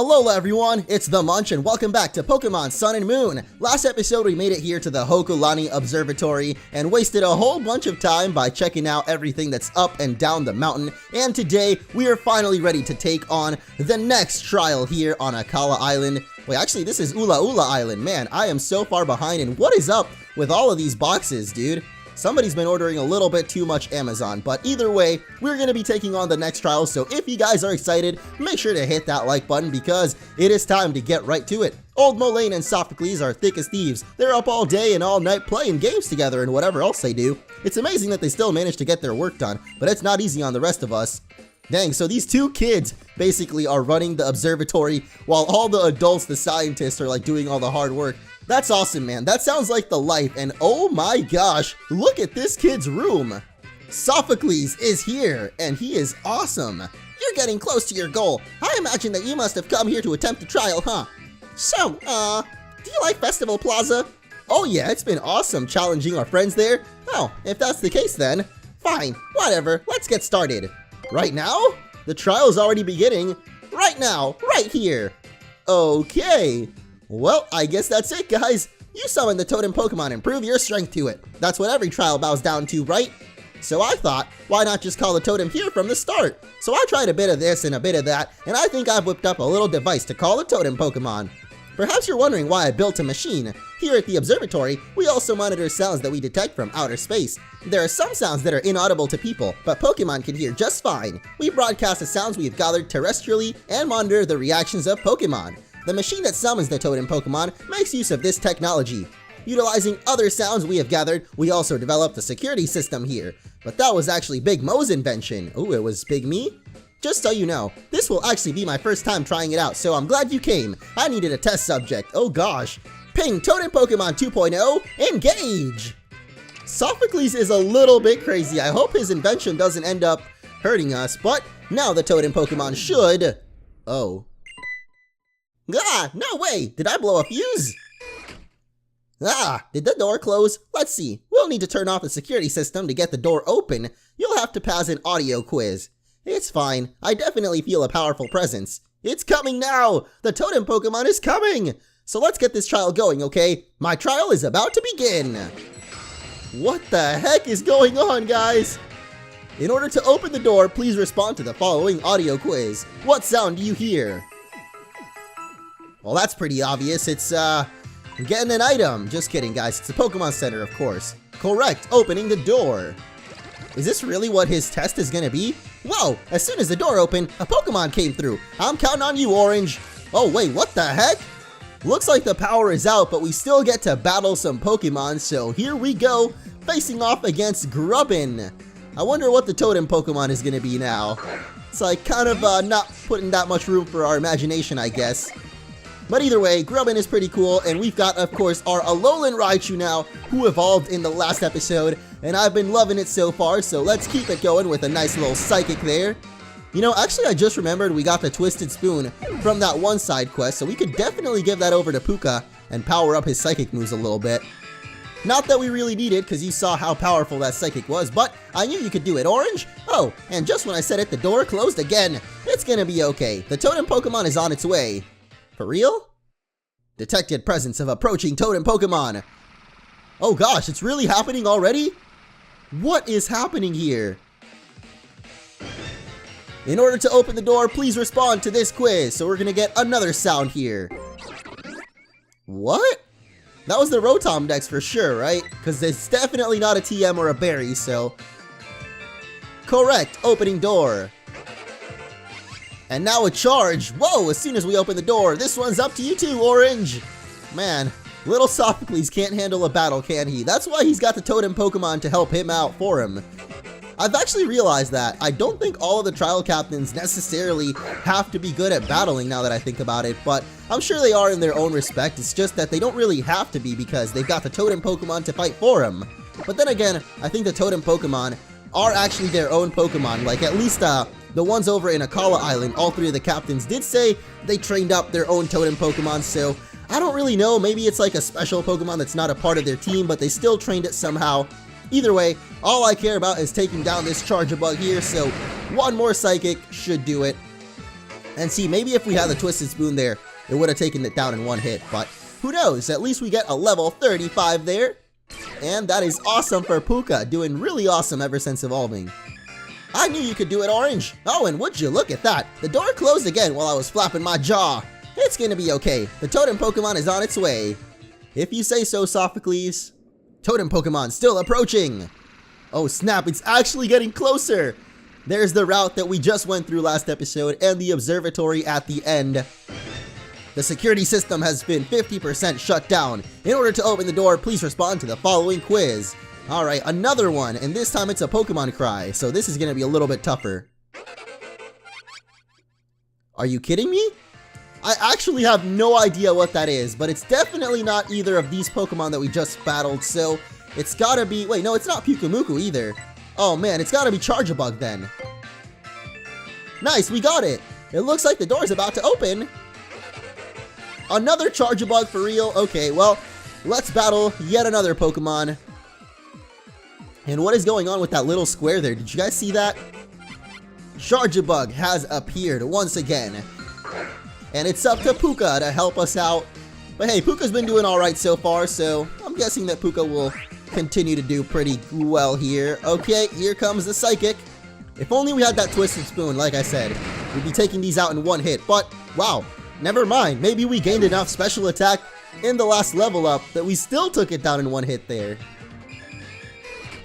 Alola everyone, it's the Munch and welcome back to Pokemon Sun and Moon. Last episode we made it here to the Hokulani Observatory and wasted a whole bunch of time by checking out everything that's up and down the mountain, and today we are finally ready to take on the next trial here on Akala Island. Wait, actually this is Ula Ula Island. Man, I am so far behind, and what is up with all of these boxes, dude? Somebody's been ordering a little bit too much Amazon, but either way, we're going to be taking on the next trial, so if you guys are excited, make sure to hit that like button because it is time to get right to it. Old Molayne and Sophocles are thick as thieves. They're up all day and all night playing games together and whatever else they do. It's amazing that they still manage to get their work done, but it's not easy on the rest of us. Dang, so these two kids basically are running the observatory while all the adults, the scientists, are like doing all the hard work. That's awesome, man. That sounds like the life, and oh my gosh, look at this kid's room. Sophocles is here, and he is awesome. You're getting close to your goal. I imagine that you must have come here to attempt the trial, huh? So, do you like Festival Plaza? Oh yeah, it's been awesome challenging our friends there. Oh, if that's the case then, fine, whatever, let's get started. Right now? The trial's already beginning. Right now, right here. Okay. Well, I guess that's it, guys. You summon the Totem Pokemon and prove your strength to it. That's what every trial bows down to, right? So I thought, why not just call the Totem here from the start? So I tried a bit of this and a bit of that, and I think I've whipped up a little device to call the Totem Pokemon. Perhaps you're wondering why I built a machine. Here at the observatory, we also monitor sounds that we detect from outer space. There are some sounds that are inaudible to people, but Pokemon can hear just fine. We broadcast the sounds we have gathered terrestrially and monitor the reactions of Pokemon. The machine that summons the Totem Pokemon makes use of this technology. Utilizing other sounds we have gathered, we also developed the security system here. But that was actually Big Mo's invention. Ooh, it was Big Me? Just so you know, this will actually be my first time trying it out, so I'm glad you came. I needed a test subject. Oh gosh. Ping Totem Pokemon 2.0, engage! Sophocles is a little bit crazy. I hope his invention doesn't end up hurting us, but now the Totem Pokemon should... Oh. Ah, no way! Did I blow a fuse? Ah, did the door close? Let's see. We'll need to turn off the security system to get the door open. You'll have to pass an audio quiz. It's fine. I definitely feel a powerful presence. It's coming now! The Totem Pokemon is coming! So let's get this trial going, okay? My trial is about to begin! What the heck is going on, guys? In order to open the door, please respond to the following audio quiz. What sound do you hear? Well, that's pretty obvious. It's, getting an item. Just kidding, guys. It's a Pokemon Center, of course. Correct. Opening the door. Is this really what his test is gonna be? Whoa! As soon as the door opened, a Pokemon came through. I'm counting on you, Orange. Oh, wait, what the heck? Looks like the power is out, but we still get to battle some Pokemon, so here we go, facing off against Grubbin. I wonder what the Totem Pokemon is gonna be now. It's like kind of not putting that much room for our imagination, I guess. But either way, Grubbin is pretty cool, and we've got, of course, our Alolan Raichu now, who evolved in the last episode, and I've been loving it so far, so let's keep it going with a nice little Psychic there. You know, actually, I just remembered we got the Twisted Spoon from that one side quest, so we could definitely give that over to Puka and power up his Psychic moves a little bit. Not that we really need it, because you saw how powerful that Psychic was, but I knew you could do it, Orange. Oh, and just when I said it, the door closed again. It's gonna be okay. The Totem Pokemon is on its way. For real? Detected presence of approaching Totem Pokemon. Oh gosh, it's really happening already? What is happening here? In order to open the door, please respond to this quiz. So we're gonna get another sound here. What? That was the Rotom Dex for sure, right? Because it's definitely not a TM or a Berry, so... Correct, opening door. And now a charge. Whoa, as soon as we open the door, this one's up to you too, Orange. Man, little Sophocles can't handle a battle, can he? That's why he's got the Totem Pokemon to help him out for him. I've actually realized that. I don't think all of the trial captains necessarily have to be good at battling now that I think about it, but I'm sure they are in their own respect. It's just that they don't really have to be because they've got the Totem Pokemon to fight for them. But then again, I think the Totem Pokemon are actually their own Pokemon, like at least the ones over in Akala Island. All three of the captains did say they trained up their own Totem Pokemon, so I don't really know. Maybe it's like a special Pokemon that's not a part of their team, but they still trained it somehow. Either way, all I care about is taking down this Charjabug here, so one more Psychic should do it. And see, maybe if we had the Twisted Spoon there, it would have taken it down in one hit, but who knows? At least we get a level 35 there. And that is awesome for Puka, doing really awesome ever since evolving. I knew you could do it, Orange. Oh, and would you look at that? The door closed again while I was flapping my jaw. It's gonna be okay. The Totem Pokemon is on its way. If you say so, Sophocles. Totem Pokemon still approaching. Oh snap, it's actually getting closer. There's the route that we just went through last episode and the observatory at the end. The security system has been 50% shut down. In order to open the door, please respond to the following quiz. Alright, another one, and this time it's a Pokemon cry, so this is gonna be a little bit tougher. Are you kidding me? I actually have no idea what that is, but it's definitely not either of these Pokemon that we just battled, so it's gotta be... Wait, no, it's not Pyukumuku either. Oh man, it's gotta be Charjabug then. Nice, we got it! It looks like the door's about to open. Another Charjabug for real? Okay, well, let's battle yet another Pokemon. And what is going on with that little square there? Did you guys see that? Charjabug has appeared once again. And it's up to Puka to help us out. But hey, Puka's been doing alright so far, so I'm guessing that Puka will continue to do pretty well here. Okay, here comes the Psychic. If only we had that Twisted Spoon, like I said, we'd be taking these out in one hit. But, wow, never mind. Maybe we gained enough special attack in the last level up that we still took it down in one hit there.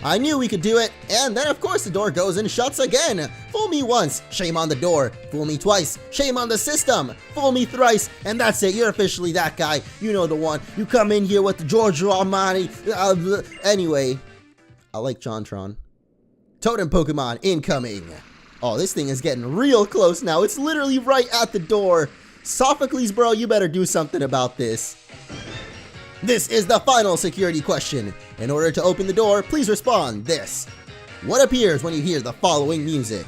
I knew we could do it, and then of course the door goes and shuts again. Fool me once, shame on the door. Fool me twice, shame on the system. Fool me thrice, and that's it, you're officially that guy. You know the one. You come in here with the Giorgio Armani. Anyway, I like Jontron. Totem Pokemon incoming. Oh, this thing is getting real close now. It's literally right at the door. Sophocles, bro, you better do something about this. This is the final security question. In order to open the door, please respond this. What appears when you hear the following music?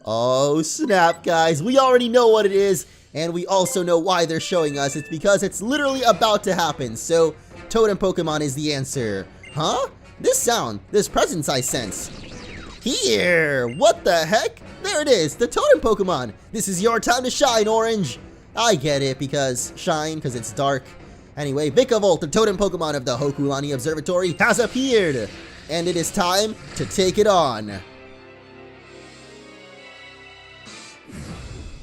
Oh snap, guys. We already know what it is, and we also know why they're showing us. It's because it's literally about to happen, so Totem Pokemon is the answer. Huh? This sound, this presence I sense. Here! What the heck? There it is, the Totem Pokemon. This is your time to shine, Orange. I get it, because shine, because it's dark. Anyway, Vikavolt, the Totem Pokemon of the Hokulani Observatory, has appeared. And it is time to take it on.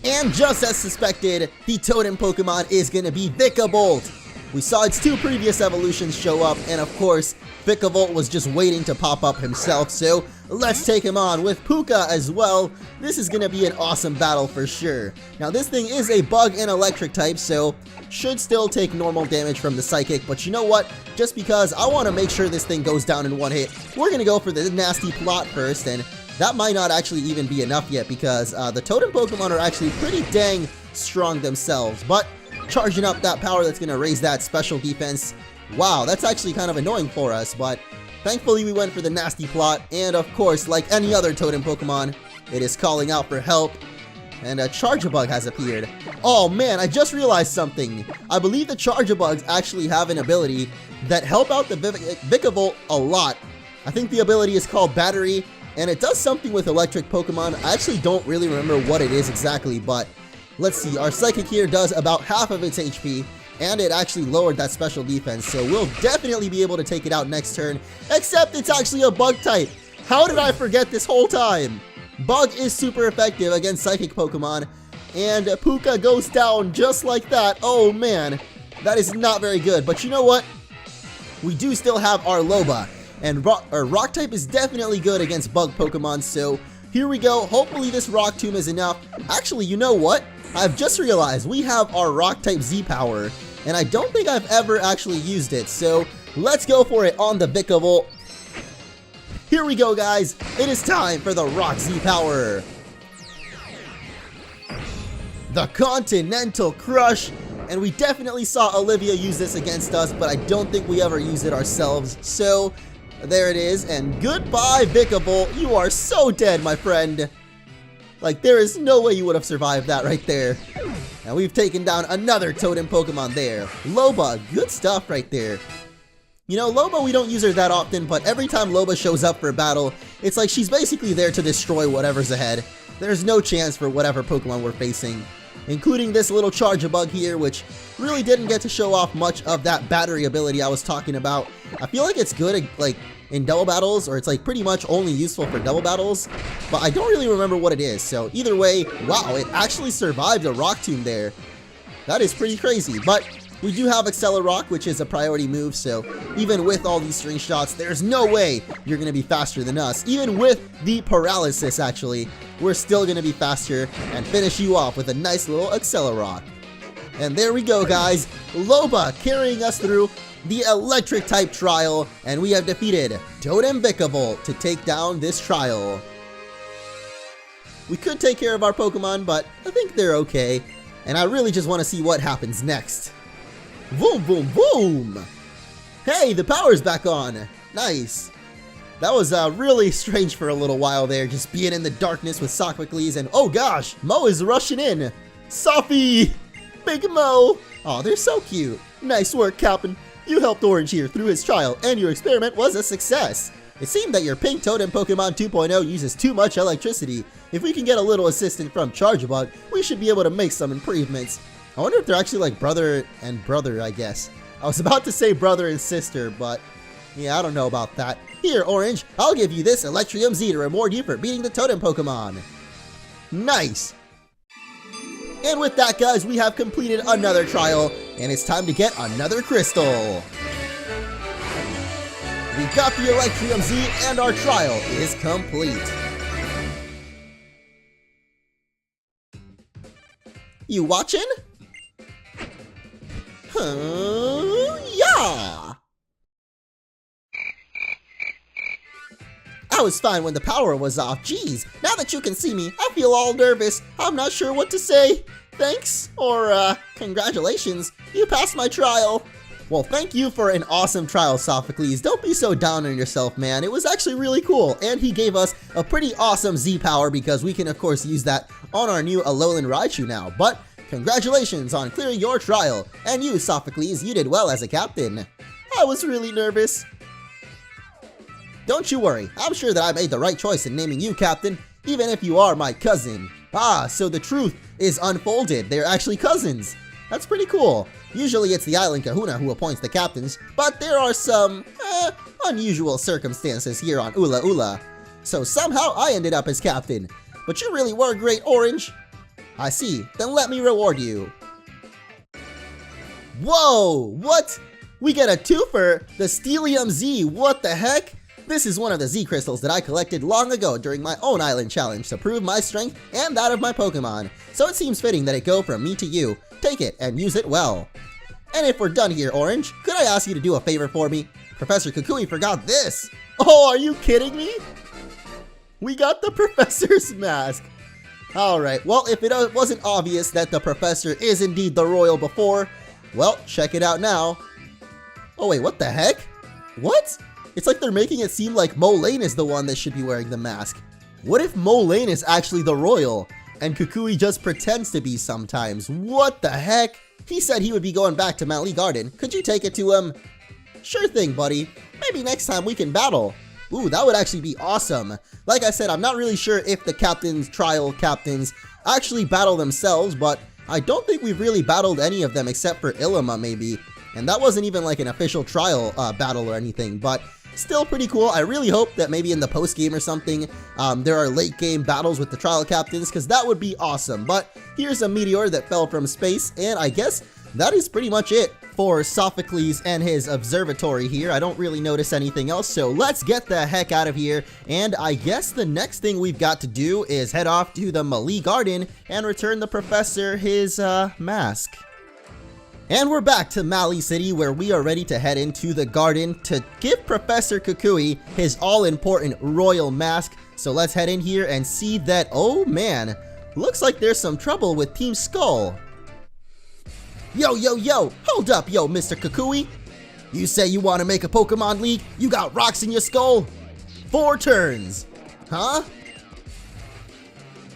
And just as suspected, the Totem Pokemon is going to be Vikavolt. We saw its two previous evolutions show up, and of course, Vikavolt was just waiting to pop up himself, so let's take him on with Puka as well. This is going to be an awesome battle for sure. Now this thing is a bug and electric type, so should still take normal damage from the Psychic, but you know what? Just because I want to make sure this thing goes down in one hit, we're going to go for the nasty plot first, and that might not actually even be enough yet because the Totem Pokemon are actually pretty dang strong themselves, but charging up that power that's going to raise that special defense. Wow, that's actually kind of annoying for us, but thankfully we went for the nasty plot, and of course, like any other Totem Pokemon, it is calling out for help, and a Charjabug has appeared. Oh man, I just realized something. I believe the Charjabugs actually have an ability that help out the Vikavolt a lot. I think the ability is called Battery, and it does something with electric Pokemon. I actually don't really remember what it is exactly, but let's see. Our Psychic here does about half of its HP, and it actually lowered that special defense, so we'll definitely be able to take it out next turn, except it's actually a Bug type. How did I forget this whole time? Bug is super effective against Psychic Pokemon, and Puka goes down just like that. Oh man, that is not very good, but you know what? We do still have our Loba, and Rock type is definitely good against Bug Pokemon, so here we go. Hopefully this Rock Tomb is enough. Actually, you know what? I've just realized we have our Rock type Z-Power, and I don't think I've ever actually used it, so let's go for it on the Vikavolt. Here we go, guys. It is time for the Rock Z-Power. The Continental Crush, and we definitely saw Olivia use this against us, but I don't think we ever used it ourselves, so there it is, and goodbye, Vikavolt. You are so dead, my friend. Like, there is no way you would have survived that right there. And we've taken down another Totem Pokemon there. Loba, good stuff right there. You know, Loba, we don't use her that often, but every time Loba shows up for a battle, it's like she's basically there to destroy whatever's ahead. There's no chance for whatever Pokemon we're facing, including this little Charge-a-Bug here, which really didn't get to show off much of that battery ability I was talking about. I feel like it's good, like, in double battles, or it's like pretty much only useful for double battles, but I don't really remember what it is. So either way, wow, it actually survived a Rock Tomb there. That is pretty crazy, but we do have Accelerock, which is a priority move, so even with all these string shots, there's no way you're going to be faster than us. Even with the paralysis, actually, we're still going to be faster and finish you off with a nice little Accelerock. And there we go, guys. Loba carrying us through the electric type trial, and we have defeated Totem Vikavolt to take down this trial. We could take care of our Pokemon, but I think they're okay, and I really just want to see what happens next. Boom, boom, boom! Hey, the power's back on! Nice! That was really strange for a little while there, just being in the darkness with Sophocles, and oh gosh, Mo is rushing in! Sophie! Big Mo! Aw, they're so cute! Nice work, Captain! You helped Orange here through his trial, and your experiment was a success! It seemed that your Pink Totem Pokemon 2.0 uses too much electricity. If we can get a little assistance from Charge-a-Bug, we should be able to make some improvements. I wonder if they're actually like brother and brother, I guess. I was about to say brother and sister, but yeah, I don't know about that. Here, Orange, I'll give you this Electrium Z to reward you for beating the Totem Pokemon. Nice! And with that, guys, we have completed another trial, and it's time to get another crystal. We got the Electrium Z, and our trial is complete. You watching? Yeah! I was fine when the power was off. Geez, now that you can see me, I feel all nervous. I'm not sure what to say. Thanks, or congratulations, you passed my trial. Well, thank you for an awesome trial, Sophocles. Don't be so down on yourself, man. It was actually really cool, and he gave us a pretty awesome Z-Power because we can, of course, use that on our new Alolan Raichu now. But congratulations on clearing your trial, and you, Sophocles, you did well as a captain. I was really nervous. Don't you worry, I'm sure that I made the right choice in naming you captain, even if you are my cousin. Ah, so the truth is unfolded. They're actually cousins. That's pretty cool. Usually it's the Island Kahuna who appoints the captains, but there are some unusual circumstances here on Ula Ula. So somehow I ended up as captain. But you really were great, Orange. I see, then let me reward you. Whoa, what? We get a twofer, the Steelium Z, what the heck? This is one of the Z crystals that I collected long ago during my own island challenge to prove my strength and that of my Pokemon. So it seems fitting that it go from me to you. Take it and use it well. And if we're done here, Orange, could I ask you to do a favor for me? Professor Kukui forgot this. Oh, are you kidding me? We got the Professor's mask. Alright, well, if it wasn't obvious that the Professor is indeed the Royal before, well, check it out now. Oh wait, what the heck? What? It's like they're making it seem like Molayne is the one that should be wearing the mask. What if Molayne is actually the Royal, and Kukui just pretends to be sometimes? What the heck? He said he would be going back to Mount Lee Garden. Could you take it to him? Sure thing, buddy. Maybe next time we can battle. Ooh, that would actually be awesome. Like I said, I'm not really sure if the trial captains actually battle themselves, but I don't think we've really battled any of them except for Ilima maybe. And that wasn't even like an official trial battle or anything, but still pretty cool. I really hope that maybe in the post game or something, there are late game battles with the trial captains, because that would be awesome. But here's a meteor that fell from space, and I guess that is pretty much it for Sophocles and his observatory here. I don't really notice anything else, so let's get the heck out of here. And I guess the next thing we've got to do is head off to the Malie Garden and return the professor his mask. And we're back to Malie City, where we are ready to head into the garden to give Professor Kukui his all-important royal mask. So let's head in here and see that, oh man, looks like there's some trouble with Team Skull. Yo, yo, yo, hold up, yo, Mr. Kukui. You say you want to make a Pokemon League? You got rocks in your skull? 4 turns. Huh?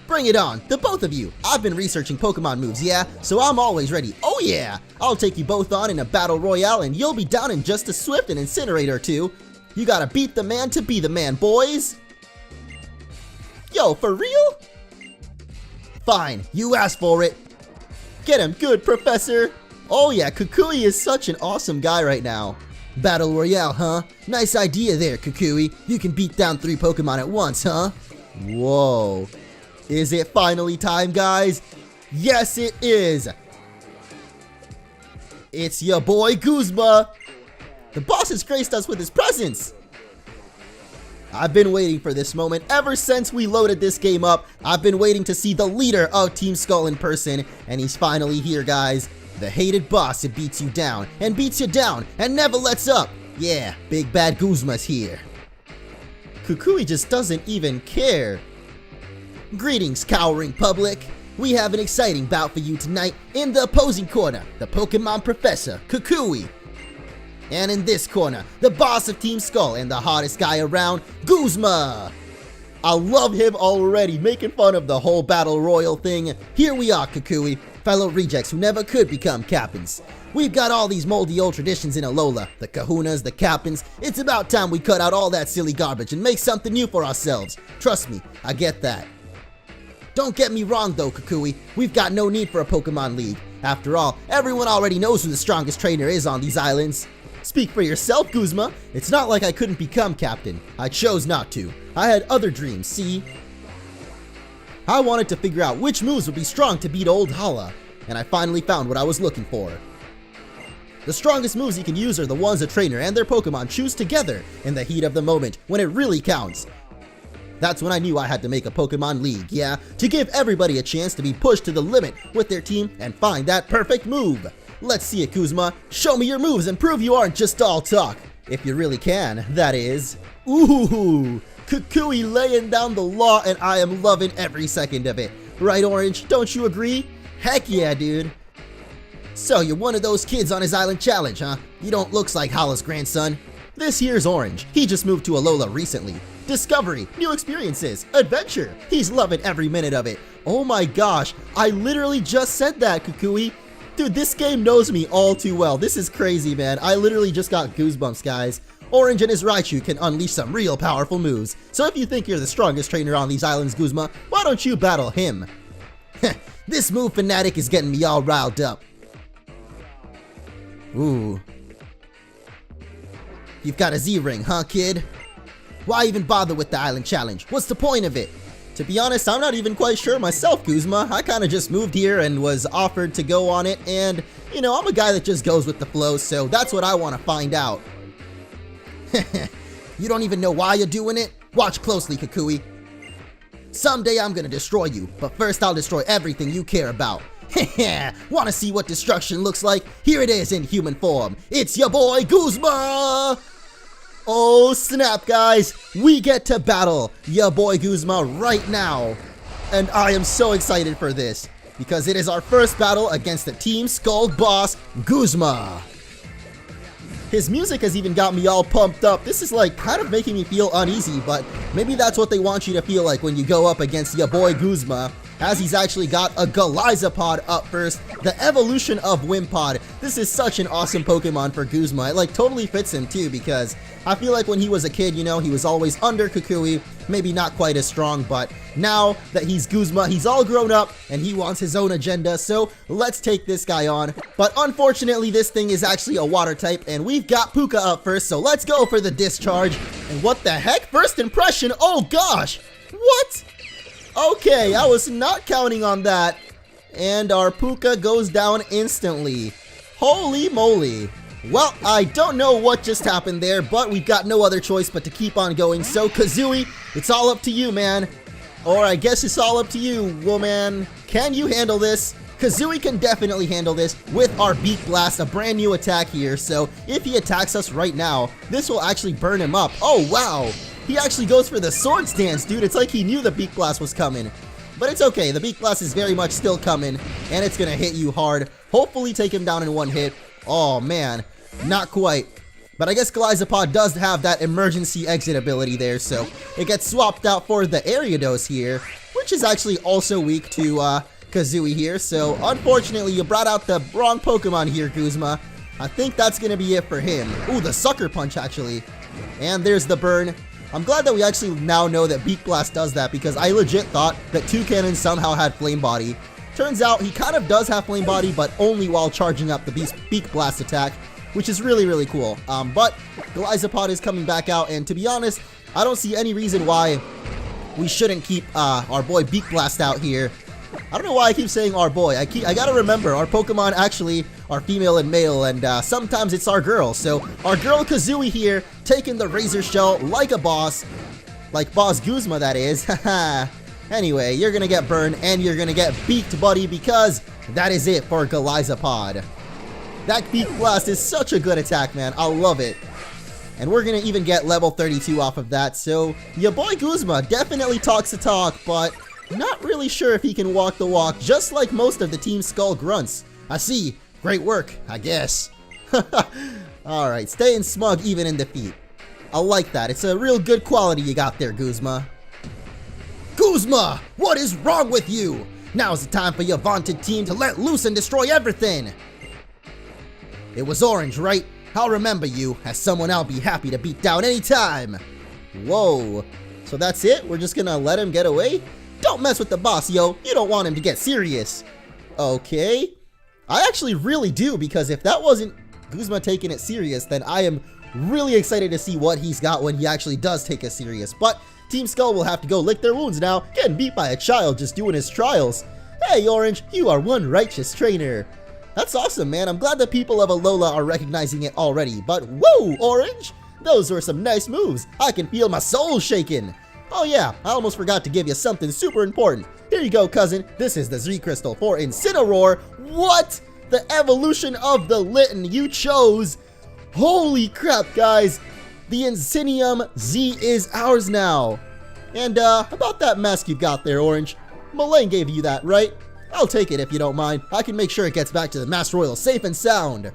Bring it on, the both of you. I've been researching Pokemon moves, yeah? So I'm always ready. Oh yeah! I'll take you both on in a battle royale and you'll be down in just a Swift and Incinerate or two. You gotta beat the man to be the man, boys! Yo, for real? Fine, you asked for it. Get him good, Professor! Oh yeah, Kukui is such an awesome guy right now. Battle Royale, huh? Nice idea there, Kukui. You can beat down 3 Pokemon at once, huh? Whoa. Is it finally time, guys? Yes, it is! It's your boy Guzma! The boss has graced us with his presence! I've been waiting for this moment ever since we loaded this game up. I've been waiting to see the leader of Team Skull in person, and he's finally here, guys. The hated boss that beats you down, and beats you down, and never lets up. Yeah, Big Bad Guzma's here. Kukui just doesn't even care. Greetings, cowering public. We have an exciting bout for you tonight. In the opposing corner, the Pokemon Professor, Kukui. And in this corner, the boss of Team Skull and the hottest guy around, Guzma. I love him already, making fun of the whole battle royal thing. Here we are, Kukui, fellow rejects who never could become captains. We've got all these moldy old traditions in Alola, the kahunas, the captains. It's about time we cut out all that silly garbage and make something new for ourselves. Trust me, I get that. Don't get me wrong though, Kukui, we've got no need for a Pokemon League. After all, everyone already knows who the strongest trainer is on these islands. Speak for yourself, Guzma. It's not like I couldn't become captain. I chose not to. I had other dreams, see? I wanted to figure out which moves would be strong to beat old Hala, and I finally found what I was looking for. The strongest moves you can use are the ones a trainer and their Pokemon choose together in the heat of the moment, when it really counts. That's when I knew I had to make a Pokemon League, yeah, to give everybody a chance to be pushed to the limit with their team and find that perfect move. Let's see it, Guzma. Show me your moves and prove you aren't just all talk. If you really can, that is. Ooh, Kukui laying down the law and I am loving every second of it. Right, Orange? Don't you agree? Heck yeah, dude. So, you're one of those kids on his island challenge, huh? You don't look like Hala's grandson. This here's Orange. He just moved to Alola recently. Discovery, new experiences, adventure. He's loving every minute of it. Oh my gosh, I literally just said that, Kukui. Dude, this game knows me all too well. This is crazy, man. I literally just got goosebumps, guys. Orange and his Raichu can unleash some real powerful moves. So if you think you're the strongest trainer on these islands, Guzma, why don't you battle him? This move fanatic is getting me all riled up. Ooh. You've got a Z-ring, huh, kid? Why even bother with the island challenge? What's the point of it? To be honest, I'm not even quite sure myself, Guzma. I kind of just moved here and was offered to go on it, and, you know, I'm a guy that just goes with the flow, so that's what I want to find out. You don't even know why you're doing it? Watch closely, Kukui. Someday I'm gonna destroy you, but first I'll destroy everything you care about. Wanna see what destruction looks like? Here it is in human form. It's your boy, Guzma! Oh snap, guys, we get to battle your boy Guzma right now. And I am so excited for this, because it is our first battle against the Team Skull boss, Guzma. His music has even got me all pumped up. This is like kind of making me feel uneasy, but maybe that's what they want you to feel like when you go up against your boy Guzma, as he's actually got a Galizapod up first, the evolution of Wimpod. This is such an awesome Pokemon for Guzma. It like totally fits him too, because I feel like when he was a kid, you know, he was always under Kukui, maybe not quite as strong, but now that he's Guzma, he's all grown up and he wants his own agenda, so let's take this guy on. But unfortunately, this thing is actually a water type, and we've got Puka up first, so let's go for the discharge. And what the heck? First impression? Oh gosh! What? Okay, I was not counting on that. And our Puka goes down instantly. Holy moly. Well, I don't know what just happened there, but we've got no other choice but to keep on going. So, Kazooie, it's all up to you, man. Or I guess it's all up to you, woman. Can you handle this? Kazooie can definitely handle this with our Beak Blast, a brand new attack here. So, if he attacks us right now, this will actually burn him up. Oh, wow. He actually goes for the sword stance, dude. It's like he knew the Beak Blast was coming. But it's okay. The Beak Blast is very much still coming, and it's going to hit you hard. Hopefully take him down in one hit. Oh, man. Not quite. But I guess Galizapod does have that emergency exit ability there, so it gets swapped out for the Ariados here, which is actually also weak to Kazooie here. So unfortunately, you brought out the wrong Pokemon here, Guzma. I think that's going to be it for him. Ooh, the Sucker Punch, actually. And there's the burn. I'm glad that we actually now know that Beak Blast does that, because I legit thought that Toucannon somehow had Flame Body. Turns out he kind of does have Flame Body, but only while charging up the Beak Blast attack, which is really, really cool. But Galizapod is coming back out, and to be honest, I don't see any reason why we shouldn't keep our boy Beak Blast out here. I don't know why I keep saying our boy. I gotta remember, our Pokemon actually are female and male, and sometimes it's our girl. So our girl Kazooie here, taking the Razor Shell like a boss. Like Boss Guzma, that is. Haha. Anyway, you're gonna get burned, and you're gonna get beaked, buddy, because that is it for Galizapod. That Beak Blast is such a good attack, man. I love it. And we're gonna even get level 32 off of that. So your boy Guzma definitely talks the talk, but not really sure if he can walk the walk, just like most of the Team Skull grunts. I see. Great work, I guess. Alright, staying smug even in defeat. I like that. It's a real good quality you got there, Guzma. Guzma, what is wrong with you? Now's the time for your vaunted team to let loose and destroy everything. It was Orange, right? I'll remember you as someone I'll be happy to beat down anytime. Whoa. So that's it? We're just gonna let him get away? Don't mess with the boss, yo. You don't want him to get serious. Okay. I actually really do, because if that wasn't Guzma taking it serious, then I am really excited to see what he's got when he actually does take it serious. But Team Skull will have to go lick their wounds now, getting beat by a child just doing his trials. Hey, Orange, you are one righteous trainer. That's awesome, man. I'm glad the people of Alola are recognizing it already. But whoa, Orange! Those were some nice moves. I can feel my soul shaking. Oh yeah, I almost forgot to give you something super important. Here you go, cousin. This is the Z Crystal for Incineroar. What? The evolution of the Litten you chose. Holy crap, guys. The Insinium Z is ours now. And about that mask you got there, Orange. Mullane gave you that, right? I'll take it if you don't mind. I can make sure it gets back to the Master Royal safe and sound.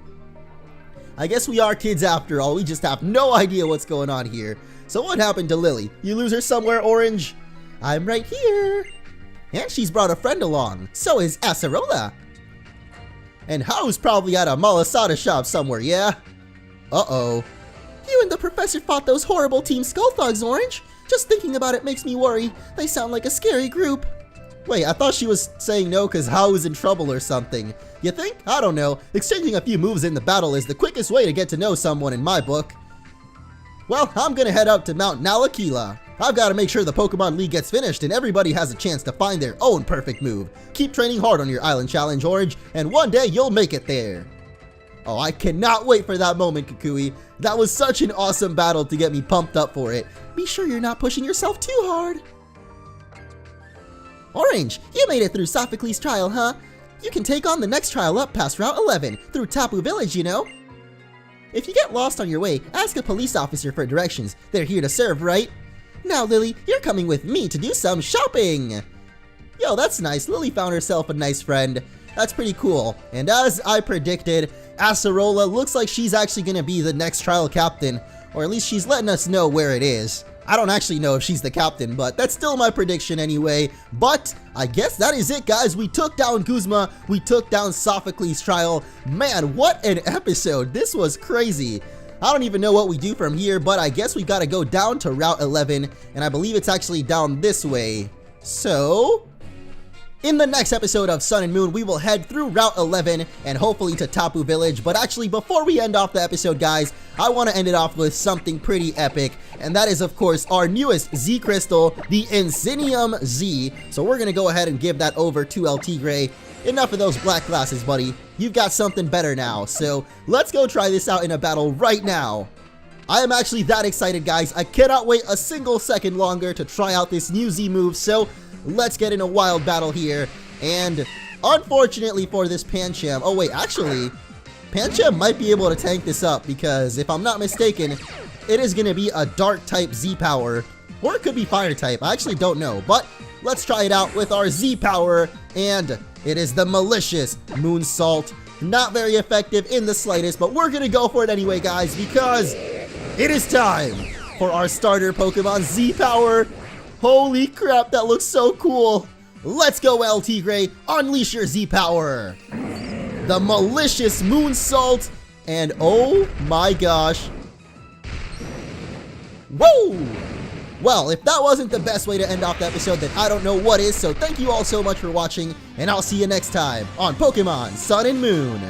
I guess we are kids after all. We just have no idea what's going on here. So what happened to Lily? You lose her somewhere, Orange? I'm right here. And she's brought a friend along. So is Acerola. And How's probably at a Malasada shop somewhere, yeah? Uh-oh. You and the professor fought those horrible Team Skull thugs, Orange. Just thinking about it makes me worry. They sound like a scary group. Wait, I thought she was saying no because How is in trouble or something. You think? I don't know. Exchanging a few moves in the battle is the quickest way to get to know someone in my book. Well, I'm gonna head up to Mount Nalakila. I've got to make sure the Pokemon League gets finished and everybody has a chance to find their own perfect move. Keep training hard on your island challenge, Orange, and one day you'll make it there. Oh, I cannot wait for that moment, Kukui. That was such an awesome battle to get me pumped up for it. Be sure you're not pushing yourself too hard. Orange, you made it through Sophocles' trial, huh? You can take on the next trial up past Route 11, through Tapu Village, you know? If you get lost on your way, ask a police officer for directions. They're here to serve, right? Now, Lily, you're coming with me to do some shopping! Yo, that's nice. Lily found herself a nice friend. That's pretty cool. And as I predicted, Acerola looks like she's actually gonna be the next trial captain, or at least she's letting us know where it is. I don't actually know if she's the captain, but that's still my prediction anyway. But I guess that is it, guys. We took down Guzma. We took down Sophocles' trial. Man, what an episode. This was crazy. I don't even know what we do from here, but I guess we gotta go down to Route 11, and I believe it's actually down this way. So in the next episode of Sun and Moon, we will head through Route 11 and hopefully to Tapu Village. But actually, before we end off the episode, guys, I want to end it off with something pretty epic. And that is, of course, our newest Z Crystal, the Insinium Z. So we're going to go ahead and give that over to El Tigre. Enough of those black glasses, buddy. You've got something better now. So let's go try this out in a battle right now. I am actually that excited, guys. I cannot wait a single second longer to try out this new Z move. So let's get in a wild battle here. And unfortunately for this Pancham, oh wait, actually, Pancham might be able to tank this up because if I'm not mistaken, it is going to be a dark type Z power, or it could be fire type. I actually don't know, but let's try it out with our Z power, and it is the malicious Moonsault Not very effective in the slightest, but we're gonna go for it anyway, guys, because it is time for our starter Pokemon, Z-Power. Holy crap, that looks so cool. Let's go, El Tigre. Unleash your Z-Power. The malicious Moonsault. And oh my gosh. Woo! Well, if that wasn't the best way to end off the episode, then I don't know what is. So thank you all so much for watching, and I'll see you next time on Pokemon Sun and Moon.